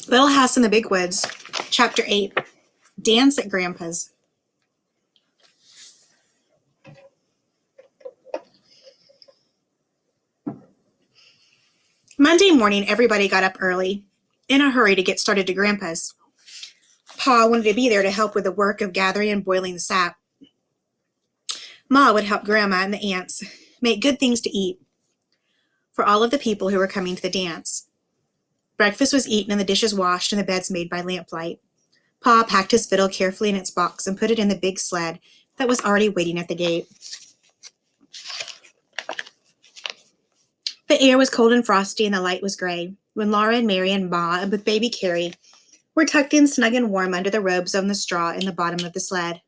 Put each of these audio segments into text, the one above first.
Little House in the Big Woods, Chapter 8, Dance at Grandpa's. Monday morning, everybody got up early, in a hurry to get started to Grandpa's. Pa wanted to be there to help with the work of gathering and boiling the sap. Ma would help Grandma and the aunts make good things to eat for all of the people who were coming to the dance. Breakfast was eaten and the dishes washed and the beds made by lamplight. Pa packed his fiddle carefully in its box and put it in the big sled that was already waiting at the gate. The air was cold and frosty and the light was gray when Laura and Mary and Ma and with baby Carrie were tucked in snug and warm under the robes on the straw in the bottom of the sled.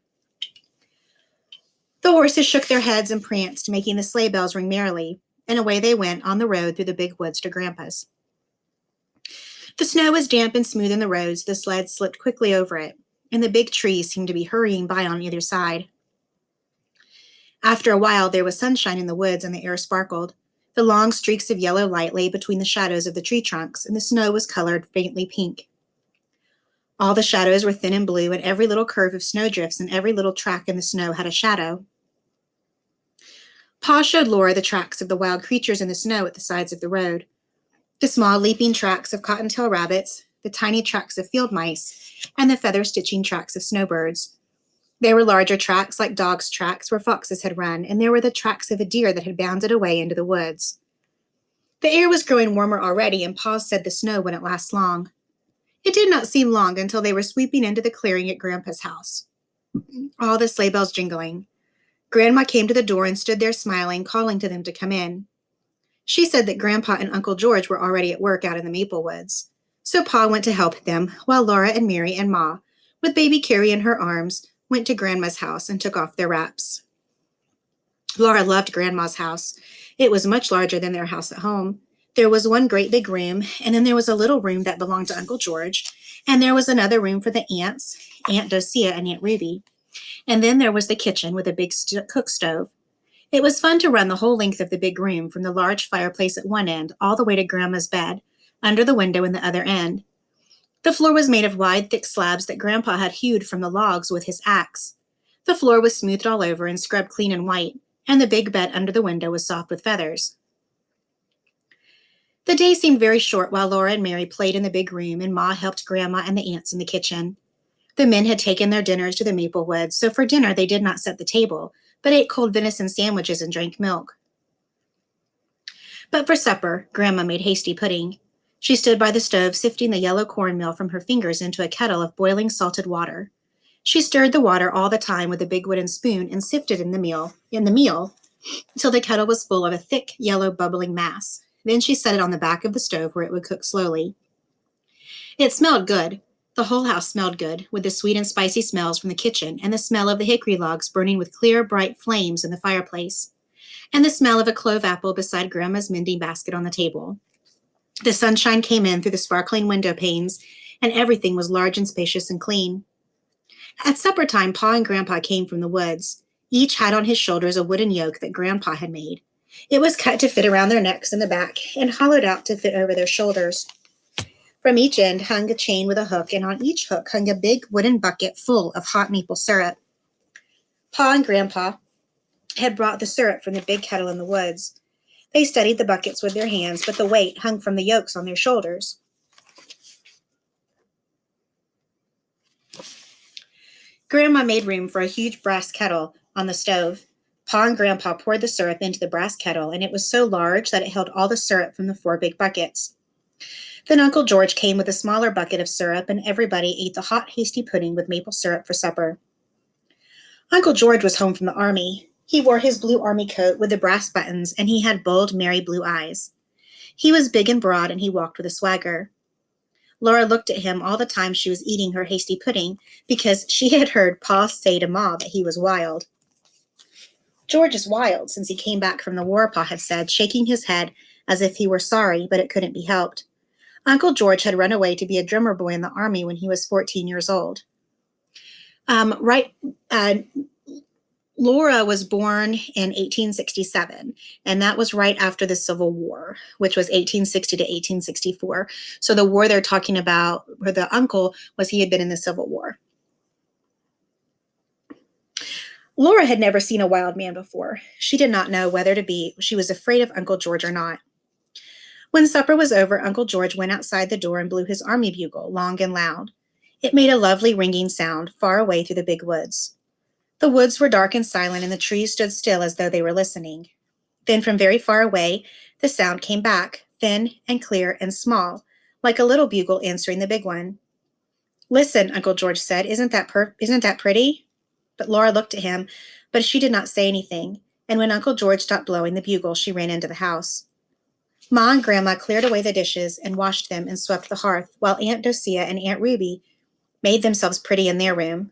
The horses shook their heads and pranced, making the sleigh bells ring merrily, and away they went on the road through the big woods to Grandpa's. The snow was damp and smooth in the roads. The sled slipped quickly over it, and the big trees seemed to be hurrying by on either side. After a while, there was sunshine in the woods and the air sparkled. The long streaks of yellow light lay between the shadows of the tree trunks, and the snow was colored faintly pink. All the shadows were thin and blue, and every little curve of snowdrifts and every little track in the snow had a shadow. Pa showed Laura the tracks of the wild creatures in the snow at the sides of the road. The small leaping tracks of cottontail rabbits, the tiny tracks of field mice, and the feather-stitching tracks of snowbirds. There were larger tracks like dogs' tracks where foxes had run, and there were the tracks of a deer that had bounded away into the woods. The air was growing warmer already, and Pa said the snow wouldn't last long. It did not seem long until they were sweeping into the clearing at Grandpa's house. All the sleigh bells jingling. Grandma came to the door and stood there smiling, calling to them to come in. She said that Grandpa and Uncle George were already at work out in the maple woods. So Pa went to help them, while Laura and Mary and Ma, with baby Carrie in her arms, went to Grandma's house and took off their wraps. Laura loved Grandma's house. It was much larger than their house at home. There was one great big room, and then there was a little room that belonged to Uncle George, and there was another room for the aunts, Aunt Docia and Aunt Ruby. And then there was the kitchen with a big cook stove. It was fun to run the whole length of the big room from the large fireplace at one end all the way to Grandma's bed, under the window in the other end. The floor was made of wide, thick slabs that Grandpa had hewed from the logs with his axe. The floor was smoothed all over and scrubbed clean and white, and the big bed under the window was soft with feathers. The day seemed very short while Laura and Mary played in the big room and Ma helped Grandma and the aunts in the kitchen. The men had taken their dinners to the maple woods, so for dinner they did not set the table, but ate cold venison sandwiches and drank milk. But for supper, Grandma made hasty pudding. She stood by the stove sifting the yellow cornmeal from her fingers into a kettle of boiling salted water. She stirred the water all the time with a big wooden spoon and sifted in the meal until the kettle was full of a thick, yellow, bubbling mass. Then she set it on the back of the stove where it would cook slowly. It smelled good. The whole house smelled good, with the sweet and spicy smells from the kitchen and the smell of the hickory logs burning with clear, bright flames in the fireplace, and the smell of a clove apple beside Grandma's mending basket on the table. The sunshine came in through the sparkling window panes, and everything was large and spacious and clean. At supper time, Pa and Grandpa came from the woods. Each had on his shoulders a wooden yoke that Grandpa had made. It was cut to fit around their necks in the back and hollowed out to fit over their shoulders. From each end hung a chain with a hook, and on each hook hung a big wooden bucket full of hot maple syrup. Pa and Grandpa had brought the syrup from the big kettle in the woods. They steadied the buckets with their hands, but the weight hung from the yokes on their shoulders. Grandma made room for a huge brass kettle on the stove. Pa and Grandpa poured the syrup into the brass kettle, and it was so large that it held all the syrup from the 4 big buckets. Then Uncle George came with a smaller bucket of syrup, and everybody ate the hot, hasty pudding with maple syrup for supper. Uncle George was home from the army. He wore his blue army coat with the brass buttons, and he had bold, merry blue eyes. He was big and broad, and he walked with a swagger. Laura looked at him all the time she was eating her hasty pudding because she had heard Pa say to Ma that he was wild. George is wild since he came back from the war, Pa had said, shaking his head as if he were sorry, but it couldn't be helped. Uncle George had run away to be a drummer boy in the army when he was 14 years old. Laura was born in 1867, and that was right after the Civil War, which was 1860 to 1864. So the war they're talking about, where the uncle was, he had been in the Civil War. Laura had never seen a wild man before. She did not know whether to be, she was afraid of Uncle George or not. When supper was over, Uncle George went outside the door and blew his army bugle, long and loud. It made a lovely ringing sound, far away through the big woods. The woods were dark and silent, and the trees stood still as though they were listening. Then, from very far away, the sound came back, thin and clear and small, like a little bugle answering the big one. "Listen," Uncle George said. Isn't that pretty?" But Laura looked at him, but she did not say anything, and when Uncle George stopped blowing the bugle, she ran into the house. Ma and Grandma cleared away the dishes and washed them and swept the hearth, while Aunt Docia and Aunt Ruby made themselves pretty in their room.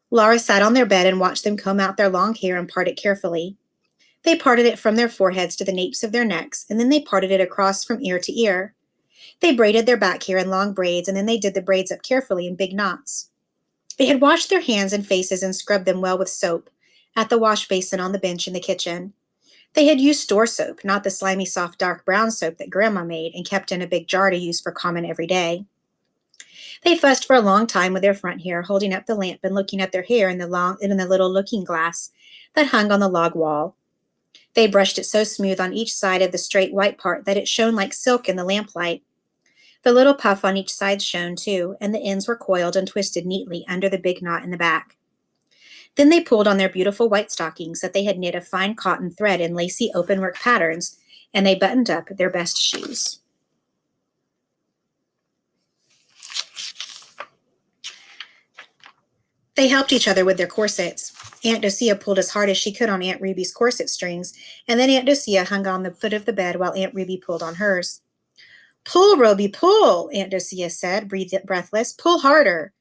Laura sat on their bed and watched them comb out their long hair and part it carefully. They parted it from their foreheads to the napes of their necks, and then they parted it across from ear to ear. They braided their back hair in long braids, and then they did the braids up carefully in big knots. They had washed their hands and faces and scrubbed them well with soap at the wash basin on the bench in the kitchen. They had used store soap, not the slimy, soft, dark brown soap that Grandma made and kept in a big jar to use for common every day. They fussed for a long time with their front hair, holding up the lamp and looking at their hair in the little looking glass that hung on the log wall. They brushed it so smooth on each side of the straight white part that it shone like silk in the lamplight. The little puff on each side shone too, and the ends were coiled and twisted neatly under the big knot in the back. Then they pulled on their beautiful white stockings that they had knit of fine cotton thread in lacy openwork patterns, and they buttoned up their best shoes. They helped each other with their corsets. Aunt Docia pulled as hard as she could on Aunt Ruby's corset strings, and then Aunt Docia hung on the foot of the bed while Aunt Ruby pulled on hers. "Pull, Roby, pull," Aunt Docia said, breathless. "Pull harder."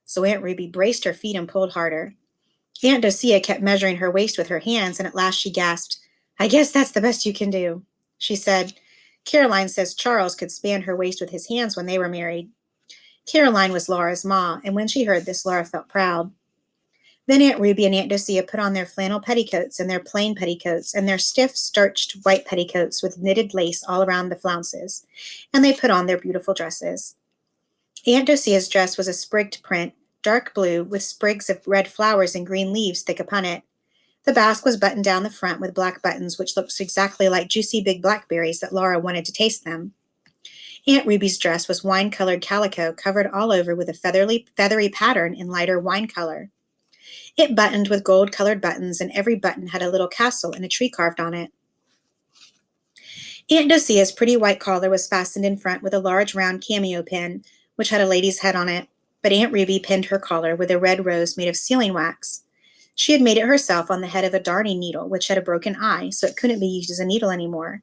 So Aunt Ruby braced her feet and pulled harder. Aunt Docia kept measuring her waist with her hands, and at last she gasped, "I guess that's the best you can do." She said, "Caroline says Charles could span her waist with his hands when they were married." Caroline was Laura's ma, and when she heard this, Laura felt proud. Then Aunt Ruby and Aunt Docia put on their flannel petticoats and their plain petticoats and their stiff, starched white petticoats with knitted lace all around the flounces, and they put on their beautiful dresses. Aunt Docia's dress was a sprigged print, dark blue, with sprigs of red flowers and green leaves thick upon it. The basque was buttoned down the front with black buttons, which looked exactly like juicy big blackberries that Laura wanted to taste them. Aunt Ruby's dress was wine-colored calico covered all over with a feathery pattern in lighter wine color. It buttoned with gold-colored buttons, and every button had a little castle and a tree carved on it. Aunt Docia's pretty white collar was fastened in front with a large round cameo pin, which had a lady's head on it, but Aunt Ruby pinned her collar with a red rose made of sealing wax. She had made it herself on the head of a darning needle, which had a broken eye, so it couldn't be used as a needle anymore.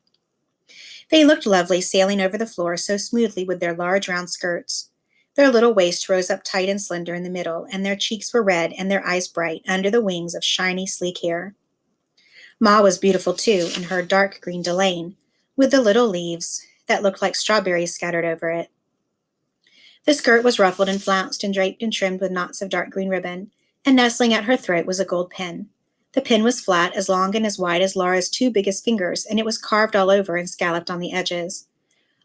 They looked lovely sailing over the floor so smoothly with their large round skirts. Their little waists rose up tight and slender in the middle, and their cheeks were red and their eyes bright under the wings of shiny, sleek hair. Ma was beautiful too, in her dark green delaine, with the little leaves that looked like strawberries scattered over it. The skirt was ruffled and flounced and draped and trimmed with knots of dark green ribbon, and nestling at her throat was a gold pin. The pin was flat, as long and as wide as Laura's two biggest fingers, and it was carved all over and scalloped on the edges.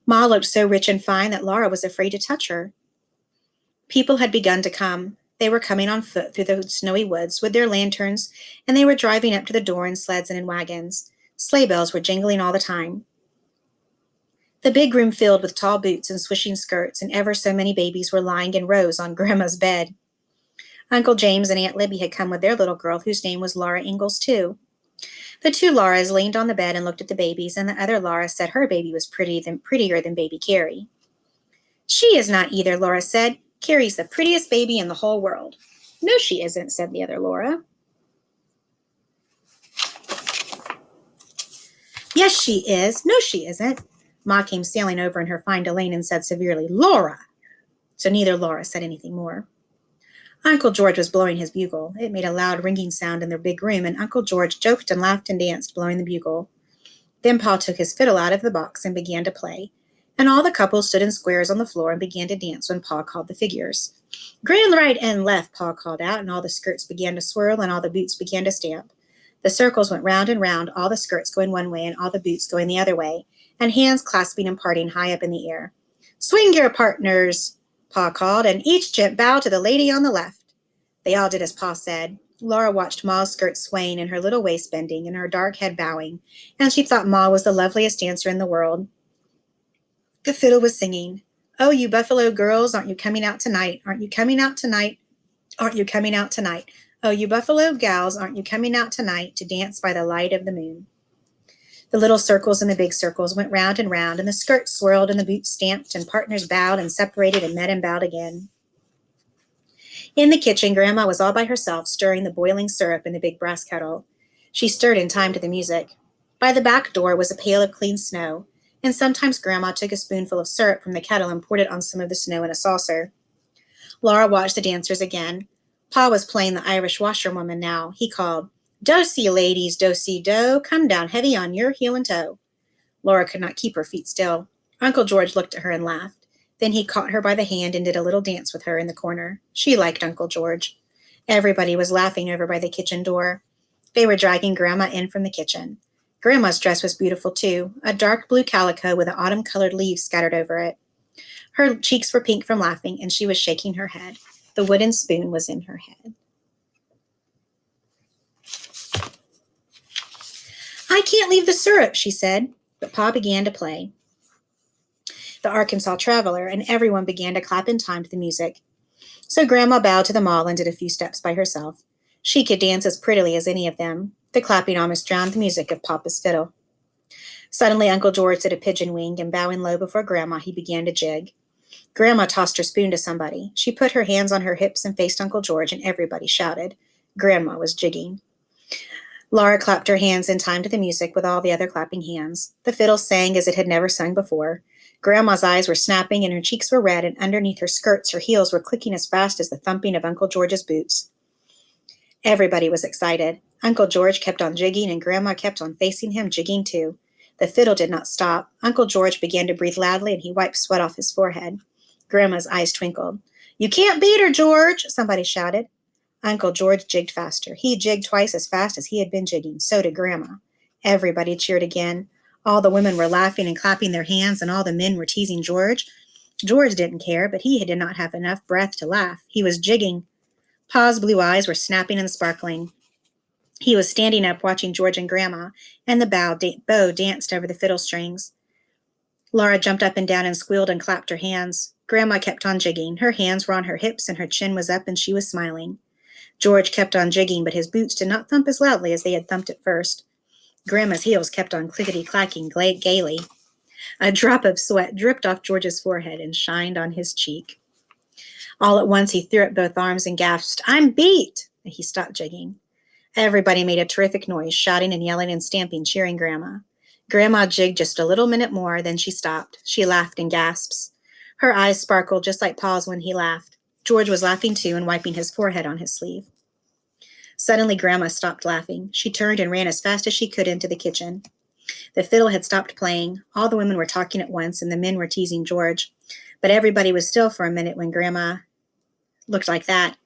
Ma looked so rich and fine that Laura was afraid to touch her. People had begun to come. They were coming on foot through the snowy woods with their lanterns, and they were driving up to the door in sleds and in wagons. Sleigh bells were jingling all the time. The big room filled with tall boots and swishing skirts, and ever so many babies were lying in rows on Grandma's bed. Uncle James and Aunt Libby had come with their little girl, whose name was Laura Ingalls, too. The two Lauras leaned on the bed and looked at the babies, and the other Laura said her baby was prettier than baby Carrie. "She is not either," Laura said. "Carrie's the prettiest baby in the whole world." "No, she isn't," said the other Laura. "Yes, she is." "No, she isn't." Ma came sailing over in her fine delaine and said severely, "Laura!" So neither Laura said anything more. Uncle George was blowing his bugle. It made a loud ringing sound in their big room, and Uncle George joked and laughed and danced, blowing the bugle. Then Pa took his fiddle out of the box and began to play. and all the couples stood in squares on the floor and began to dance when Pa called the figures. Grand right and left, Pa called out, and all the skirts began to swirl and all the boots began to stamp. The circles went round and round, all the skirts going one way and all the boots going the other way, and hands clasping and parting high up in the air. Swing your partners, Pa called, and each gent bow to the lady on the left. They all did as Pa said. Laura watched Ma's skirt swaying and her little waist bending and her dark head bowing, and she thought Ma was the loveliest dancer in the world. The fiddle was singing, "Oh, you Buffalo girls, aren't you coming out tonight? Aren't you coming out tonight? Aren't you coming out tonight? Oh, you Buffalo gals, aren't you coming out tonight to dance by the light of the moon?" The little circles and the big circles went round and round, and the skirts swirled and the boots stamped, and partners bowed and separated and met and bowed again. In the kitchen, Grandma was all by herself, stirring the boiling syrup in the big brass kettle. She stirred in time to the music. By the back door was a pail of clean snow, and sometimes Grandma took a spoonful of syrup from the kettle and poured it on some of the snow in a saucer. Laura watched the dancers again. Pa was playing the Irish washerwoman now. He called, "Do-see, ladies, do-see, do, come down heavy on your heel and toe." Laura could not keep her feet still. Uncle George looked at her and laughed. Then he caught her by the hand and did a little dance with her in the corner. She liked Uncle George. Everybody was laughing over by the kitchen door. They were dragging Grandma in from the kitchen. Grandma's dress was beautiful, too, a dark blue calico with autumn-colored leaves scattered over it. Her cheeks were pink from laughing, and she was shaking her head. The wooden spoon was in her head. "I can't leave the syrup," she said, but Pa began to play the Arkansas Traveler, and everyone began to clap in time to the music. So Grandma bowed to them all and did a few steps by herself. She could dance as prettily as any of them. The clapping almost drowned the music of Papa's fiddle. Suddenly Uncle George did a pigeon wing, and bowing low before Grandma, he began to jig. Grandma tossed her spoon to somebody. She put her hands on her hips and faced Uncle George, and everybody shouted. Grandma was jigging. Laura clapped her hands in time to the music with all the other clapping hands. The fiddle sang as it had never sung before. Grandma's eyes were snapping and her cheeks were red, and underneath her skirts her heels were clicking as fast as the thumping of Uncle George's boots. Everybody was excited. Uncle George kept on jigging, and Grandma kept on facing him, jigging too. The fiddle did not stop. Uncle George began to breathe loudly, and he wiped sweat off his forehead. Grandma's eyes twinkled. "You can't beat her, George," somebody shouted. Uncle George jigged faster. He jigged twice as fast as he had been jigging. So did Grandma. Everybody cheered again. All the women were laughing and clapping their hands, and all the men were teasing George. George didn't care, but he did not have enough breath to laugh. He was jigging. Pa's blue eyes were snapping and sparkling. He was standing up watching George and Grandma, and the bow danced over the fiddle strings. Laura jumped up and down and squealed and clapped her hands. Grandma kept on jigging. Her hands were on her hips, and her chin was up, and she was smiling. George kept on jigging, but his boots did not thump as loudly as they had thumped at first. Grandma's heels kept on clickety-clacking gaily. A drop of sweat dripped off George's forehead and shined on his cheek. All at once he threw up both arms and gasped, "I'm beat!" And he stopped jigging. Everybody made a terrific noise, shouting and yelling and stamping, cheering Grandma. Grandma jigged just a little minute more, then she stopped. She laughed in gasps. Her eyes sparkled just like Pa's when he laughed. George was laughing too and wiping his forehead on his sleeve. Suddenly Grandma stopped laughing. She turned and ran as fast as she could into the kitchen. The fiddle had stopped playing. All the women were talking at once, and the men were teasing George. But everybody was still for a minute when Grandma looked like that.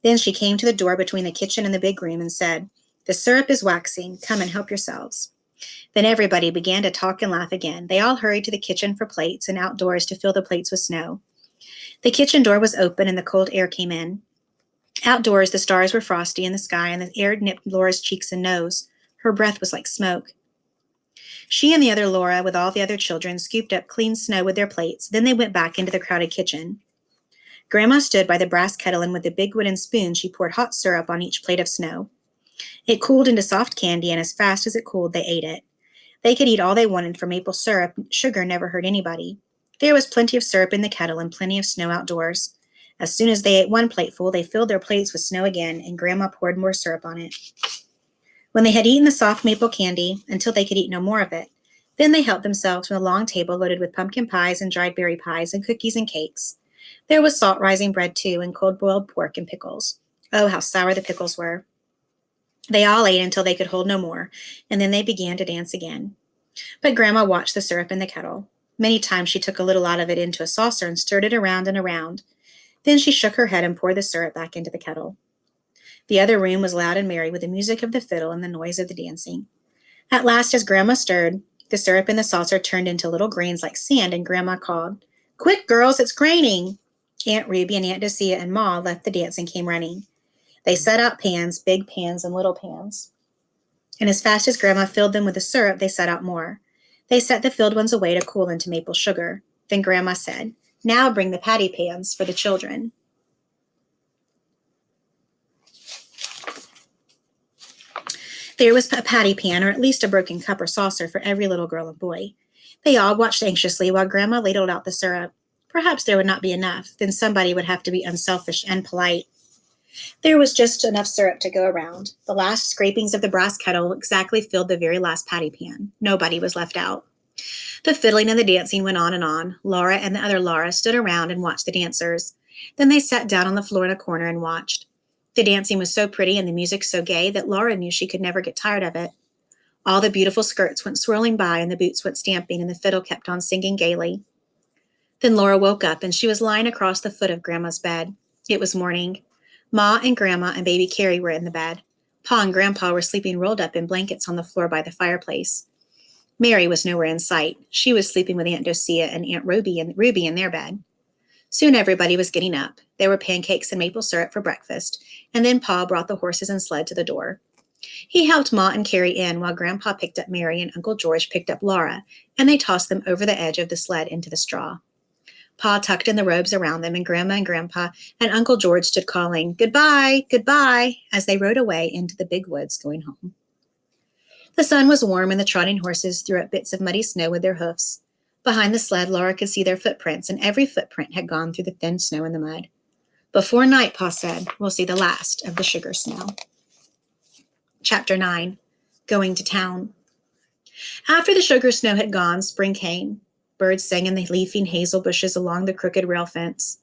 Then she came to the door between the kitchen and the big room and said, "The syrup is waxing. Come and help yourselves." Then everybody began to talk and laugh again. They all hurried to the kitchen for plates and outdoors to fill the plates with snow. The kitchen door was open and the cold air came in. Outdoors, the stars were frosty in the sky, and the air nipped Laura's cheeks and nose. Her breath was like smoke. She and the other Laura, with all the other children, scooped up clean snow with their plates. Then they went back into the crowded kitchen. Grandma stood by the brass kettle, and with a big wooden spoon, she poured hot syrup on each plate of snow. It cooled into soft candy, and as fast as it cooled, they ate it. They could eat all they wanted, for maple syrup. Sugar never hurt anybody. There was plenty of syrup in the kettle and plenty of snow outdoors. As soon as they ate one plateful, they filled their plates with snow again, and Grandma poured more syrup on it. When they had eaten the soft maple candy until they could eat no more of it, then they helped themselves from a long table loaded with pumpkin pies and dried berry pies and cookies and cakes. There was salt rising bread, too, and cold boiled pork and pickles. Oh, how sour the pickles were. They all ate until they could hold no more, and then they began to dance again. But Grandma watched the syrup in the kettle. Many times she took a little out of it into a saucer and stirred it around and around. Then she shook her head and poured the syrup back into the kettle. The other room was loud and merry with the music of the fiddle and the noise of the dancing. At last, as Grandma stirred, the syrup in the saucer turned into little grains like sand, and Grandma called, "Quick, girls, it's graining!" Aunt Ruby and Aunt Docia and Ma left the dance and came running. They set out pans, big pans and little pans. And as fast as Grandma filled them with the syrup, they set out more. They set the filled ones away to cool into maple sugar. Then Grandma said, "Now bring the patty pans for the children." There was a patty pan, or at least a broken cup or saucer, for every little girl and boy. They all watched anxiously while Grandma ladled out the syrup. Perhaps there would not be enough. Then somebody would have to be unselfish and polite. There was just enough syrup to go around. The last scrapings of the brass kettle exactly filled the very last patty pan. Nobody was left out. The fiddling and the dancing went on and on. Laura and the other Laura stood around and watched the dancers. Then they sat down on the floor in a corner and watched. The dancing was so pretty and the music so gay that Laura knew she could never get tired of it. All the beautiful skirts went swirling by and the boots went stamping and the fiddle kept on singing gaily. Then Laura woke up and she was lying across the foot of Grandma's bed. It was morning. Ma and Grandma and baby Carrie were in the bed. Pa and Grandpa were sleeping rolled up in blankets on the floor by the fireplace. Mary was nowhere in sight. She was sleeping with Aunt Docia and Aunt Ruby in their bed. Soon everybody was getting up. There were pancakes and maple syrup for breakfast, and then Pa brought the horses and sled to the door. He helped Ma and Carrie in while Grandpa picked up Mary and Uncle George picked up Laura, and they tossed them over the edge of the sled into the straw. Pa tucked in the robes around them, and Grandma and Grandpa and Uncle George stood calling, "Goodbye, goodbye," as they rode away into the big woods going home. The sun was warm, and the trotting horses threw up bits of muddy snow with their hoofs. Behind the sled, Laura could see their footprints, and every footprint had gone through the thin snow and the mud. "Before night," Pa said, "we'll see the last of the sugar snow." Chapter 9. Going to Town. After the sugar snow had gone, spring came. Birds sang in the leafing hazel bushes along the crooked rail fence.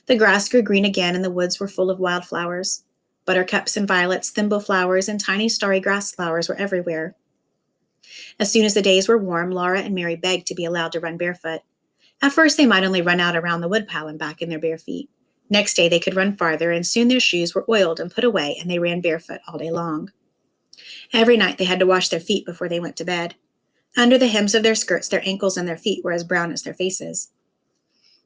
The grass grew green again, and the woods were full of wildflowers. Buttercups and violets, thimble flowers, and tiny starry grass flowers were everywhere. As soon as the days were warm, Laura and Mary begged to be allowed to run barefoot. At first, they might only run out around the woodpile and back in their bare feet. Next day, they could run farther, and soon their shoes were oiled and put away, and they ran barefoot all day long. Every night, they had to wash their feet before they went to bed. Under the hems of their skirts, their ankles and their feet were as brown as their faces.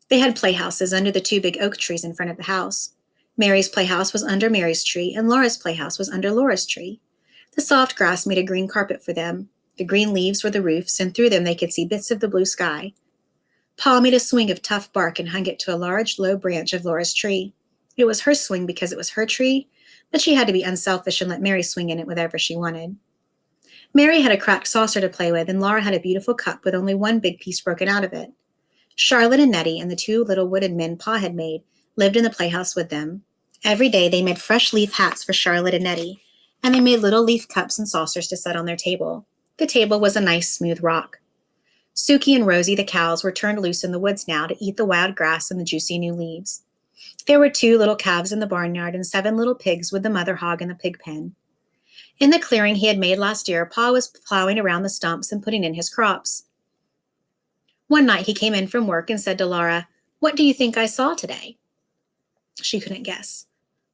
They had playhouses under the 2 big oak trees in front of the house. Mary's playhouse was under Mary's tree, and Laura's playhouse was under Laura's tree. The soft grass made a green carpet for them. The green leaves were the roofs, and through them they could see bits of the blue sky. Pa made a swing of tough bark and hung it to a large, low branch of Laura's tree. It was her swing because it was her tree, but she had to be unselfish and let Mary swing in it whenever she wanted. Mary had a cracked saucer to play with, and Laura had a beautiful cup with only one big piece broken out of it. Charlotte and Nettie and the 2 little wooden men Pa had made lived in the playhouse with them. Every day they made fresh leaf hats for Charlotte and Nettie, and they made little leaf cups and saucers to set on their table. The table was a nice, smooth rock. Suki and Rosie, the cows, were turned loose in the woods now to eat the wild grass and the juicy new leaves. There were 2 little calves in the barnyard and 7 little pigs with the mother hog in the pig pen. In the clearing he had made last year, Pa was plowing around the stumps and putting in his crops. One night he came in from work and said to Laura, "What do you think I saw today?" She couldn't guess.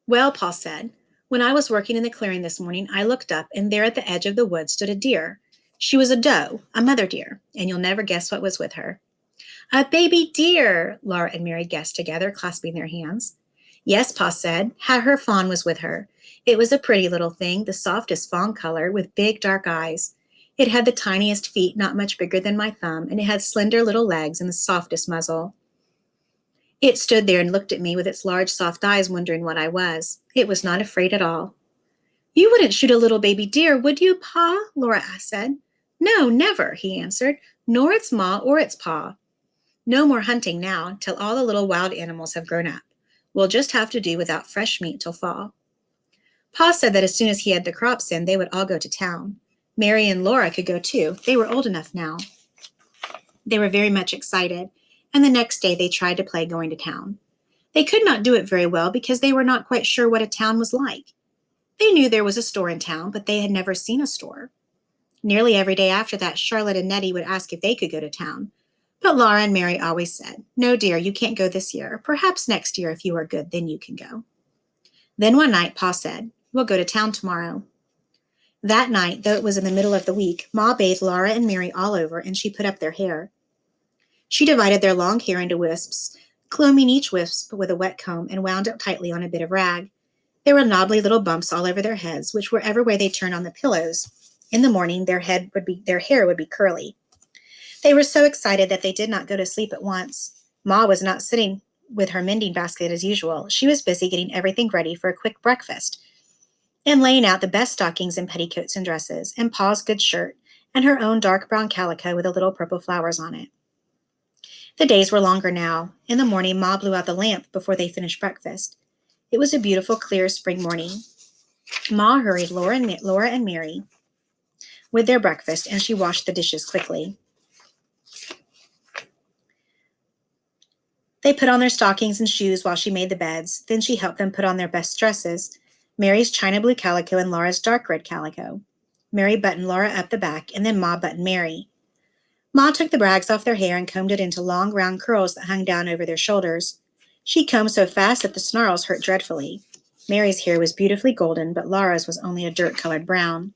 "Well," Pa said, "when I was working in the clearing this morning, I looked up, and there at the edge of the wood stood a deer. She was a doe, a mother deer, and you'll never guess what was with her." "A baby deer," Laura and Mary guessed together, clasping their hands. "Yes," Pa said, "her fawn was with her. It was a pretty little thing, the softest fawn color, with big dark eyes. It had the tiniest feet, not much bigger than my thumb, and it had slender little legs and the softest muzzle. It stood there and looked at me with its large soft eyes, wondering what I was. It was not afraid at all." "You wouldn't shoot a little baby deer, would you, Pa?" Laura said. "No, never," he answered, "nor its ma or its pa. No more hunting now, till all the little wild animals have grown up. We'll just have to do without fresh meat till fall." Pa said that as soon as he had the crops in, they would all go to town. Mary and Laura could go too. They were old enough now. They were very much excited, and the next day they tried to play going to town. They could not do it very well because they were not quite sure what a town was like. They knew there was a store in town, but they had never seen a store. Nearly every day after that, Charlotte and Nettie would ask if they could go to town. But Laura and Mary always said, "No, dear, you can't go this year. Perhaps next year, if you are good, then you can go." Then one night, Pa said, "We'll go to town tomorrow." That night, though it was in the middle of the week, Ma bathed Laura and Mary all over, and she put up their hair. She divided their long hair into wisps, combing each wisp with a wet comb and wound it tightly on a bit of rag. There were knobbly little bumps all over their heads, which wherever way they turned on the pillows, in the morning their hair would be curly. They were so excited that they did not go to sleep at once. Ma was not sitting with her mending basket as usual. She was busy getting everything ready for a quick breakfast and laying out the best stockings and petticoats and dresses, and Pa's good shirt, and her own dark brown calico with the little purple flowers on it. The days were longer now. In the morning, Ma blew out the lamp before they finished breakfast. It was a beautiful, clear spring morning. Ma hurried Laura and Mary with their breakfast, and she washed the dishes quickly. They put on their stockings and shoes while she made the beds. Then she helped them put on their best dresses, Mary's china blue calico and Laura's dark red calico. Mary buttoned Laura up the back, and then Ma buttoned Mary. Ma took the brags off their hair and combed it into long round curls that hung down over their shoulders. She combed so fast that the snarls hurt dreadfully. Mary's hair was beautifully golden, but Laura's was only a dirt-colored brown.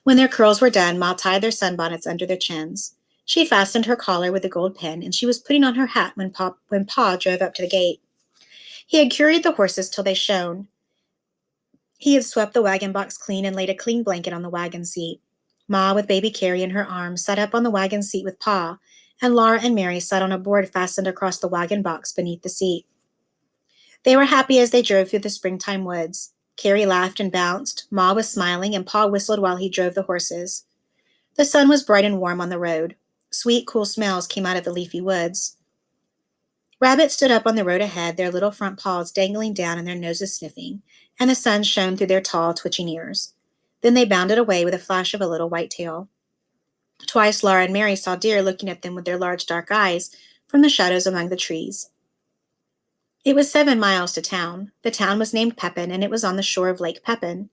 When their curls were done, Ma tied their sunbonnets under their chins. She fastened her collar with a gold pin, and she was putting on her hat when Pa drove up to the gate. He had curried the horses till they shone. He had swept the wagon box clean and laid a clean blanket on the wagon seat. Ma, with baby Carrie in her arms, sat up on the wagon seat with Pa, and Laura and Mary sat on a board fastened across the wagon box beneath the seat. They were happy as they drove through the springtime woods. Carrie laughed and bounced, Ma was smiling, and Pa whistled while he drove the horses. The sun was bright and warm on the road. Sweet, cool smells came out of the leafy woods. Rabbits stood up on the road ahead, their little front paws dangling down and their noses sniffing, and the sun shone through their tall, twitching ears. Then they bounded away with a flash of a little white tail. Twice Laura and Mary saw deer looking at them with their large dark eyes from the shadows among the trees. It was 7 miles to town. The town was named Pepin, and it was on the shore of Lake Pepin.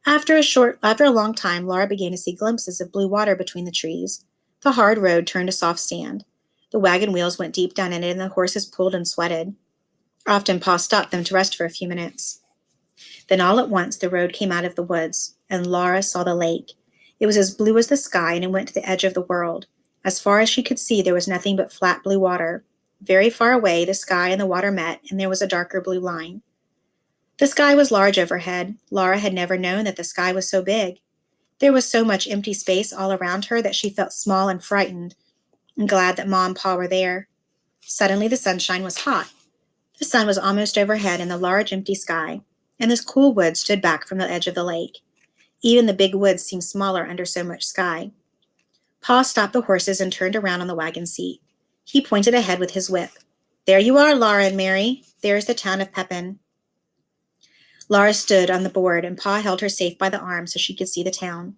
After a long time, Laura began to see glimpses of blue water between the trees. The hard road turned to soft sand. The wagon wheels went deep down in it, and the horses pulled and sweated. Often Pa stopped them to rest for a few minutes. Then all at once the road came out of the woods, and Laura saw the lake. It was as blue as the sky, and it went to the edge of the world. As far as she could see, there was nothing but flat blue water. Very far away, the sky and the water met, and there was a darker blue line. The sky was large overhead. Laura had never known that the sky was so big. There was so much empty space all around her that she felt small and frightened, and glad that Ma and Pa were there. Suddenly the sunshine was hot. The sun was almost overhead in the large empty sky, and this cool wood stood back from the edge of the lake. Even the big woods seemed smaller under so much sky. Pa stopped the horses and turned around on the wagon seat. He pointed ahead with his whip. "There you are, Laura and Mary. There's the town of Pepin." Laura stood on the board, and Pa held her safe by the arm so she could see the town.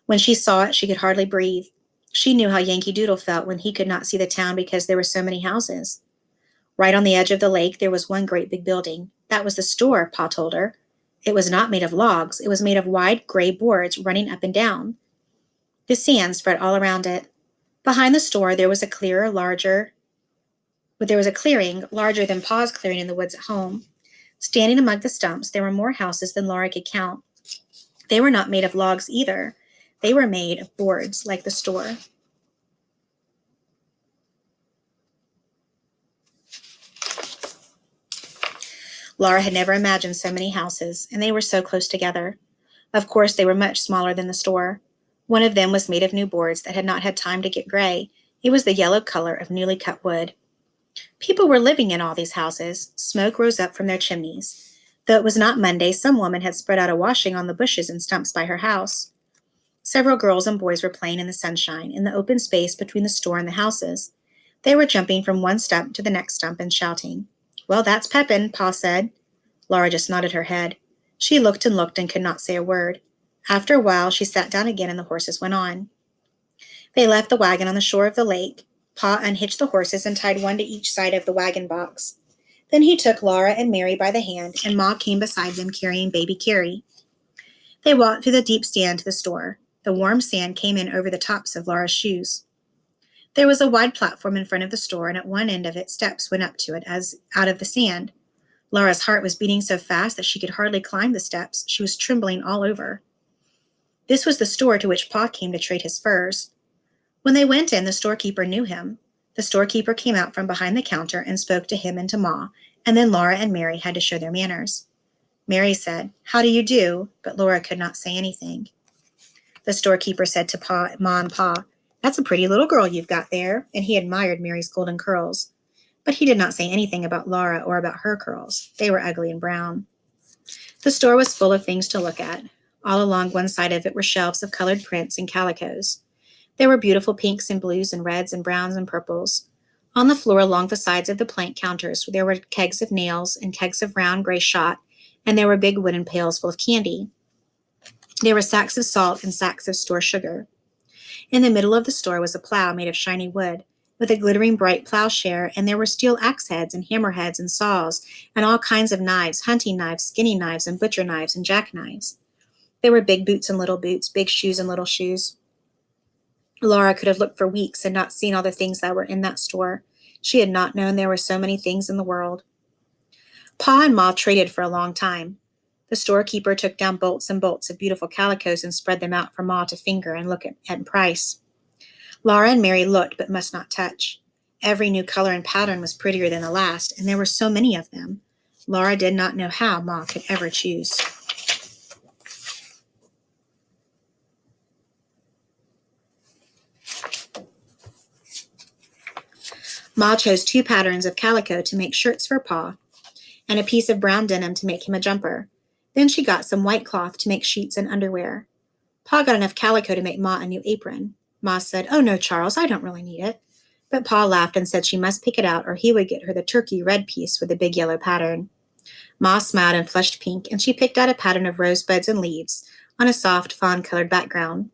When she saw it, she could hardly breathe. She knew how Yankee Doodle felt when he could not see the town because there were so many houses. Right on the edge of the lake, there was one great big building. That was the store, Pa told her. It was not made of logs. It was made of wide gray boards running up and down. The sand spread all around it. Behind the store, there was a clearing larger than Pa's clearing in the woods at home. Standing among the stumps, there were more houses than Laura could count. They were not made of logs either. They were made of boards, like the store. Laura had never imagined so many houses, and they were so close together. Of course, they were much smaller than the store. One of them was made of new boards that had not had time to get gray. It was the yellow color of newly cut wood. People were living in all these houses. Smoke rose up from their chimneys. Though it was not Monday, some woman had spread out a washing on the bushes and stumps by her house. Several girls and boys were playing in the sunshine, in the open space between the store and the houses. They were jumping from one stump to the next stump and shouting. "Well, that's Pepin," Pa said. Laura just nodded her head. She looked and could not say a word. After a while, she sat down again and the horses went on. They left the wagon on the shore of the lake. Pa unhitched the horses and tied one to each side of the wagon box. Then he took Laura and Mary by the hand, and Ma came beside them carrying baby Carrie. They walked through the deep sand to the store. The warm sand came in over the tops of Laura's shoes. There was a wide platform in front of the store, and at one end of it steps went up to it as out of the sand. Laura's heart was beating so fast that she could hardly climb the steps. She was trembling all over. This was the store to which Pa came to trade his furs. When they went in, the storekeeper knew him. The storekeeper came out from behind the counter and spoke to him and to Ma, and then Laura and Mary had to show their manners. Mary said, "How do you do?" but Laura could not say anything. The storekeeper said to Ma and Pa, "That's a pretty little girl you've got there," and he admired Mary's golden curls. But he did not say anything about Laura or about her curls. They were ugly and brown. The store was full of things to look at. All along one side of it were shelves of colored prints and calicos. There were beautiful pinks and blues and reds and browns and purples. On the floor along the sides of the plank counters, there were kegs of nails and kegs of round gray shot, and there were big wooden pails full of candy. There were sacks of salt and sacks of store sugar. In the middle of the store was a plow made of shiny wood, with a glittering bright plowshare, and there were steel axe heads and hammer heads and saws, and all kinds of knives, hunting knives, skinning knives, and butcher knives and jackknives. There were big boots and little boots, big shoes and little shoes. Laura could have looked for weeks and not seen all the things that were in that store. She had not known there were so many things in the world. Pa and Ma traded for a long time. The storekeeper took down bolts and bolts of beautiful calicos and spread them out for Ma to finger and look at price. Laura and Mary looked but must not touch. Every new color and pattern was prettier than the last, and there were so many of them. Laura did not know how Ma could ever choose. Ma chose 2 patterns of calico to make shirts for Pa, and a piece of brown denim to make him a jumper. Then she got some white cloth to make sheets and underwear. Pa got enough calico to make Ma a new apron. Ma said, "Oh, no, Charles, I don't really need it." But Pa laughed and said she must pick it out or he would get her the turkey red piece with the big yellow pattern. Ma smiled and flushed pink, and she picked out a pattern of rosebuds and leaves on a soft, fawn-colored background.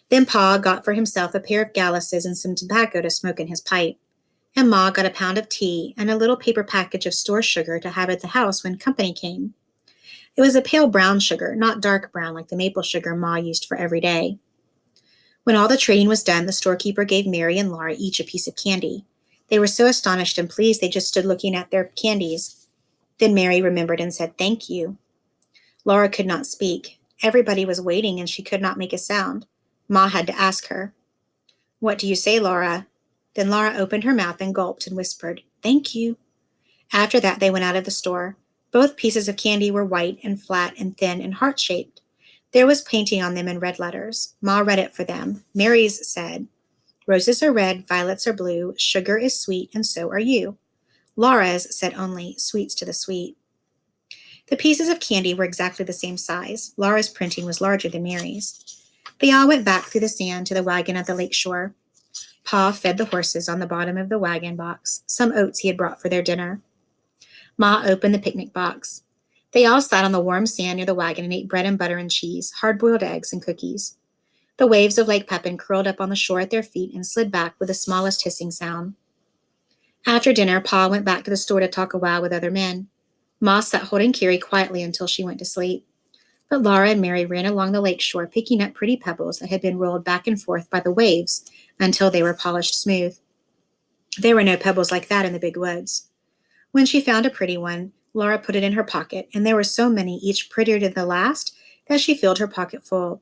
Then Pa got for himself a pair of galluses and some tobacco to smoke in his pipe. And Ma got a pound of tea and a little paper package of store sugar to have at the house when company came. It was a pale brown sugar, not dark brown like the maple sugar Ma used for every day. When all the trading was done, the storekeeper gave Mary and Laura each a piece of candy. They were so astonished and pleased they just stood looking at their candies. Then Mary remembered and said, "Thank you." Laura could not speak. Everybody was waiting and she could not make a sound. Ma had to ask her. "What do you say, Laura?" Then Laura opened her mouth and gulped and whispered, "Thank you." After that, they went out of the store. Both pieces of candy were white and flat and thin and heart-shaped. There was painting on them in red letters. Ma read it for them. Mary's said, "Roses are red, violets are blue, sugar is sweet, and so are you." Laura's said only, "Sweets to the sweet." The pieces of candy were exactly the same size. Laura's printing was larger than Mary's. They all went back through the sand to the wagon at the lake shore. Pa fed the horses on the bottom of the wagon box, some oats he had brought for their dinner. Ma opened the picnic box. They all sat on the warm sand near the wagon and ate bread and butter and cheese, hard-boiled eggs, and cookies. The waves of Lake Pepin curled up on the shore at their feet and slid back with the smallest hissing sound. After dinner, Pa went back to the store to talk a while with other men. Ma sat holding Carrie quietly until she went to sleep. But Laura and Mary ran along the lake shore, picking up pretty pebbles that had been rolled back and forth by the waves until they were polished smooth. There were no pebbles like that in the big woods. When she found a pretty one, Laura put it in her pocket, and there were so many, each prettier than the last, that she filled her pocket full.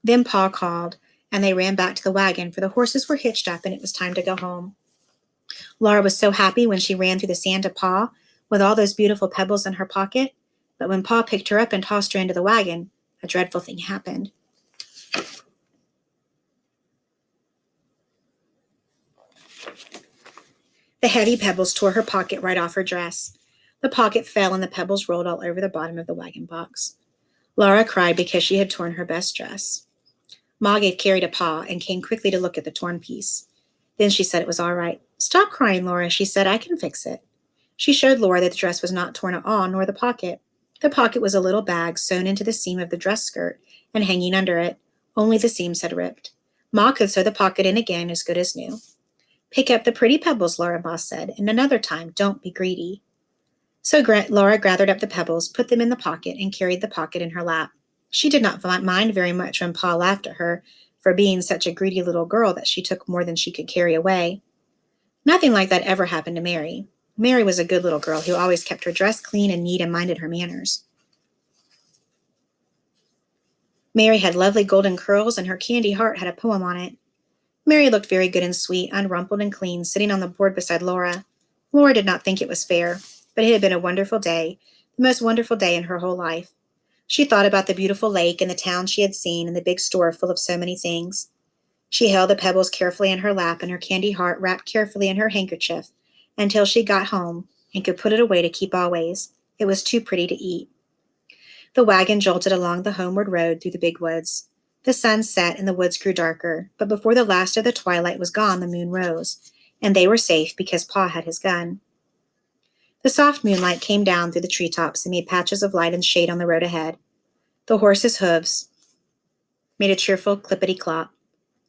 Then Pa called, and they ran back to the wagon, for the horses were hitched up and it was time to go home. Laura was so happy when she ran through the sand to Pa, with all those beautiful pebbles in her pocket, but when Pa picked her up and tossed her into the wagon, a dreadful thing happened. The heavy pebbles tore her pocket right off her dress. The pocket fell and the pebbles rolled all over the bottom of the wagon box. Laura cried because she had torn her best dress. Ma gave Carrie to Pa and came quickly to look at the torn piece. Then she said it was all right. "Stop crying, Laura," she said. "I can fix it." She showed Laura that the dress was not torn at all, nor the pocket. The pocket was a little bag sewn into the seam of the dress skirt and hanging under it. Only the seams had ripped. Ma could sew the pocket in again as good as new. "Pick up the pretty pebbles," Ma said, "and another time, don't be greedy." So Laura gathered up the pebbles, put them in the pocket, and carried the pocket in her lap. She did not mind very much when Pa laughed at her, for being such a greedy little girl that she took more than she could carry away. Nothing like that ever happened to Mary. Mary was a good little girl who always kept her dress clean and neat and minded her manners. Mary had lovely golden curls, and her candy heart had a poem on it. Mary looked very good and sweet, unrumpled and clean, sitting on the board beside Laura. Laura did not think it was fair, but it had been a wonderful day, the most wonderful day in her whole life. She thought about the beautiful lake and the town she had seen and the big store full of so many things. She held the pebbles carefully in her lap and her candy heart wrapped carefully in her handkerchief until she got home and could put it away to keep always. It was too pretty to eat. The wagon jolted along the homeward road through the big woods. The sun set and the woods grew darker, but before the last of the twilight was gone, the moon rose, and they were safe because Pa had his gun. The soft moonlight came down through the treetops and made patches of light and shade on the road ahead. The horses' hooves made a cheerful clippity-clop.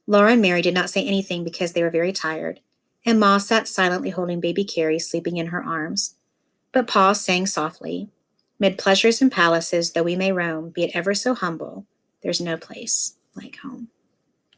Laura and Mary did not say anything because they were very tired, and Ma sat silently holding baby Carrie sleeping in her arms. But Pa sang softly, "Mid pleasures and palaces, though we may roam, be it ever so humble, there's no place like home."